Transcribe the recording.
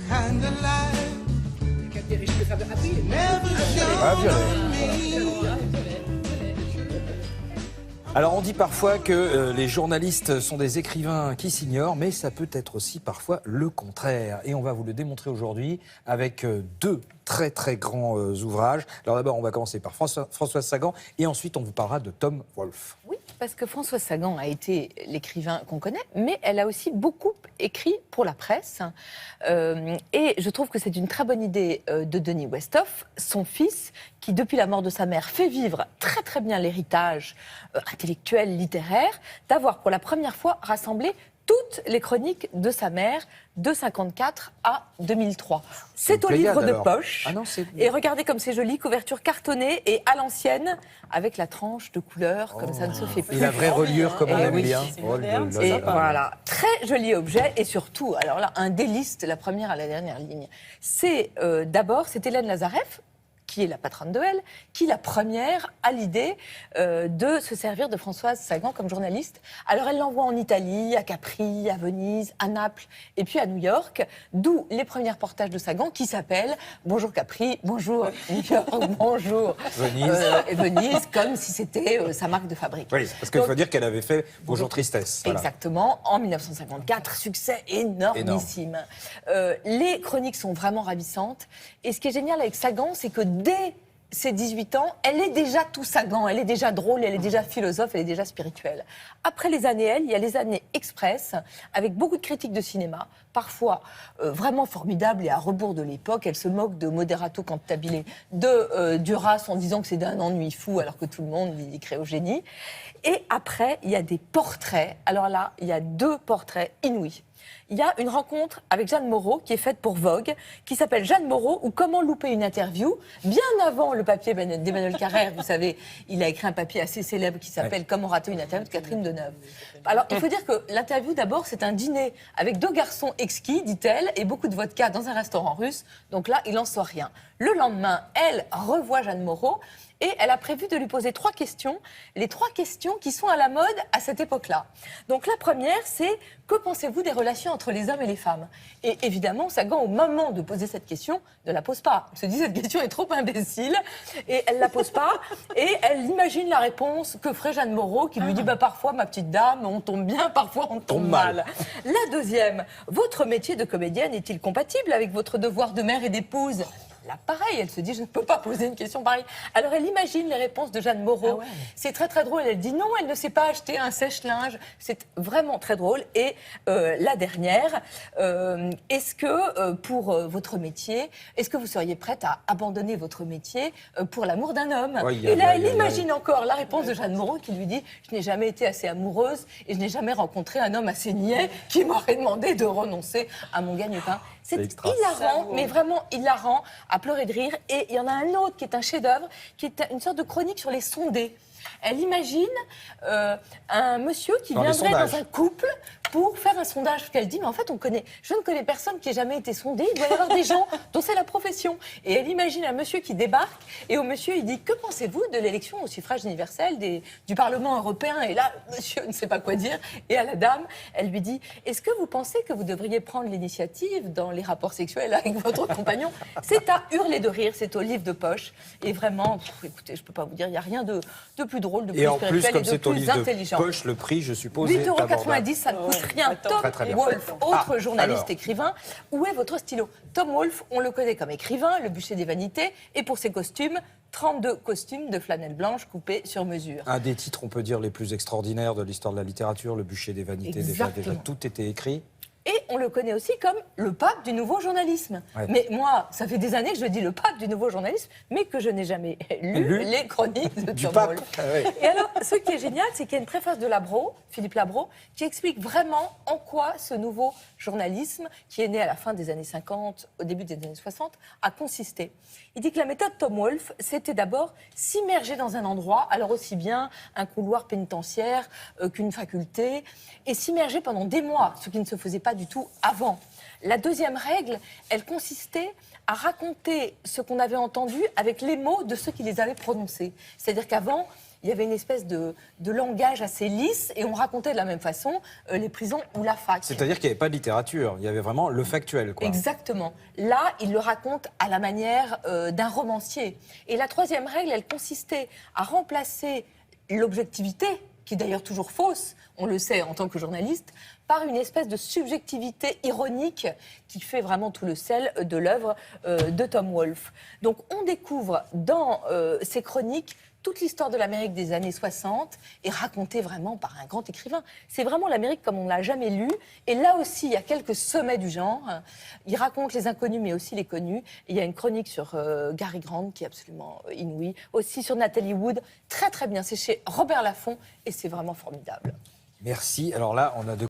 kind of life. Ah, violet. Alors on dit parfois que les journalistes sont des écrivains qui s'ignorent, mais ça peut être aussi parfois le contraire. Et on va vous le démontrer aujourd'hui avec deux très très grands ouvrages. Alors d'abord on va commencer par Françoise Sagan et ensuite on vous parlera de Tom Wolfe. Oui, parce que Françoise Sagan a été l'écrivain qu'on connaît, mais elle a aussi beaucoup écrit pour la presse. Et je trouve que c'est une très bonne idée de Denis Westhoff, son fils, qui depuis la mort de sa mère fait vivre très très bien l'héritage intellectuel, littéraire, d'avoir pour la première fois rassemblé toutes les chroniques de sa mère de 54 à 2003. C'est au livre de poche. Ah non, et regardez comme c'est joli, couverture cartonnée et à l'ancienne, avec la tranche de couleur, comme ça ne se fait plus. Et la vraie reliure comme on aime bien. Et voilà, très joli objet et surtout, alors là, un délice de la première à la dernière ligne. C'est d'abord, c'est Hélène Lazareff, qui est la patronne de Elle, qui la première a l'idée de se servir de Françoise Sagan comme journaliste. Alors elle l'envoie en Italie, à Capri, à Venise, à Naples et puis à New York, d'où les premiers reportages de Sagan qui s'appellent « Bonjour Capri, bonjour New York, bonjour Venise », comme si c'était sa marque de fabrique. Oui, parce qu'il faut dire qu'elle avait fait « Bonjour Tristesse ». Exactement, en 1954, succès énormissime. Les chroniques sont vraiment ravissantes et ce qui est génial avec Sagan, c'est que dès ses 18 ans, elle est déjà tout Sagan, elle est déjà drôle, elle est déjà philosophe, elle est déjà spirituelle. Après les années elle, il y a les années Express, avec beaucoup de critiques de cinéma, parfois vraiment formidables et à rebours de l'époque. Elle se moque de Moderato Cantabile, de Duras en disant que c'est d'un ennui fou, alors que tout le monde y crée au génie. Et après, il y a des portraits. Alors là, il y a deux portraits inouïs. Il y a une rencontre avec Jeanne Moreau qui est faite pour Vogue, qui s'appelle Jeanne Moreau ou Comment louper une interview. Bien avant le papier d'Emmanuel Carrère, vous savez, il a écrit un papier assez célèbre qui s'appelle Comment rater une interview de Catherine Deneuve. Alors, il faut dire que l'interview, d'abord, c'est un dîner avec deux garçons exquis, dit-elle, et beaucoup de vodka dans un restaurant russe. Donc là, il n'en sort rien. Le lendemain, elle revoit Jeanne Moreau. Et elle a prévu de lui poser 3 questions, les 3 questions qui sont à la mode à cette époque-là. Donc la première, c'est « Que pensez-vous des relations entre les hommes et les femmes ?» Et évidemment, Sagan, au moment de poser cette question, ne la pose pas. Elle se dit « Cette question est trop imbécile » et elle ne la pose pas. Et elle imagine la réponse que ferait Jeanne Moreau, qui lui dit « Parfois, ma petite dame, on tombe bien, parfois on tombe mal. » La deuxième, « Votre métier de comédienne est-il compatible avec votre devoir de mère et d'épouse ?» Là, pareil, elle se dit, je ne peux pas poser une question pareille. Alors, elle imagine les réponses de Jeanne Moreau. Ah ouais. C'est très, très drôle. Elle dit, non, elle ne sait pas acheter un sèche-linge. C'est vraiment très drôle. Et la dernière, est-ce que, pour votre métier, est-ce que vous seriez prête à abandonner votre métier pour l'amour d'un homme? Et là, elle imagine encore la réponse de Jeanne Moreau qui lui dit, je n'ai jamais été assez amoureuse et je n'ai jamais rencontré un homme assez niais qui m'aurait demandé de renoncer à mon gagne-pain. C'est hilarant, mais vraiment hilarant, à pleurer de rire. Et il y en a un autre qui est un chef-d'œuvre, qui est une sorte de chronique sur les sondés. Elle imagine un monsieur qui viendrait dans un couple pour faire un sondage. Parce qu'elle dit, mais en fait, je ne connais personne qui ait jamais été sondé. Il doit y avoir des gens dont c'est la profession. Et elle imagine un monsieur qui débarque et au monsieur, il dit, que pensez-vous de l'élection au suffrage universel du Parlement européen? Et là, monsieur ne sait pas quoi dire. Et à la dame, elle lui dit, est-ce que vous pensez que vous devriez prendre l'initiative dans les rapports sexuels avec votre compagnon? C'est à hurler de rire, c'est au livre de poche. Et vraiment, écoutez, je ne peux pas vous dire, il n'y a rien de plus drôle, de plus spirituel et de plus intelligent. Poche, le prix, je suppose, 8,90 €, ça ne coûte rien. Tom Wolfe, autre journaliste écrivain, où est votre stylo? Tom Wolfe, on le connaît comme écrivain, le bûcher des vanités, et pour ses costumes, 32 costumes de flanelle blanche coupés sur mesure. Un des titres, on peut dire, les plus extraordinaires de l'histoire de la littérature, le bûcher des vanités, déjà tout était écrit. Et on le connaît aussi comme le pape du nouveau journalisme. Ouais. Mais moi, ça fait des années que je dis le pape du nouveau journalisme, mais que je n'ai jamais lu les chroniques de Tom Wolfe. Ah ouais. Et alors, ce qui est génial, c'est qu'il y a une préface de Labro, Philippe Labro, qui explique vraiment en quoi ce nouveau journalisme, qui est né à la fin des années 50, au début des années 60, a consisté. Il dit que la méthode Tom Wolfe, c'était d'abord s'immerger dans un endroit, alors aussi bien un couloir pénitentiaire qu'une faculté, et s'immerger pendant des mois, ce qui ne se faisait pas du tout avant. La deuxième règle, elle consistait à raconter ce qu'on avait entendu avec les mots de ceux qui les avaient prononcés. C'est-à-dire qu'avant, il y avait une espèce de langage assez lisse et on racontait de la même façon les prisons ou la fac. C'est-à-dire qu'il n'y avait pas de littérature, il y avait vraiment le factuel, quoi. Exactement. Là, il le raconte à la manière d'un romancier. Et la troisième règle, elle consistait à remplacer l'objectivité, qui est d'ailleurs toujours fausse, on le sait en tant que journaliste, par une espèce de subjectivité ironique qui fait vraiment tout le sel de l'œuvre de Tom Wolfe. Donc on découvre dans ces chroniques toute l'histoire de l'Amérique des années 60 est racontée vraiment par un grand écrivain. C'est vraiment l'Amérique comme on ne l'a jamais lue. Et là aussi, il y a quelques sommets du genre. Il raconte les inconnus, mais aussi les connus. Et il y a une chronique sur Cary Grant qui est absolument inouïe. Aussi sur Natalie Wood. Très, très bien. C'est chez Robert Laffont et c'est vraiment formidable. Merci. Alors là, on a de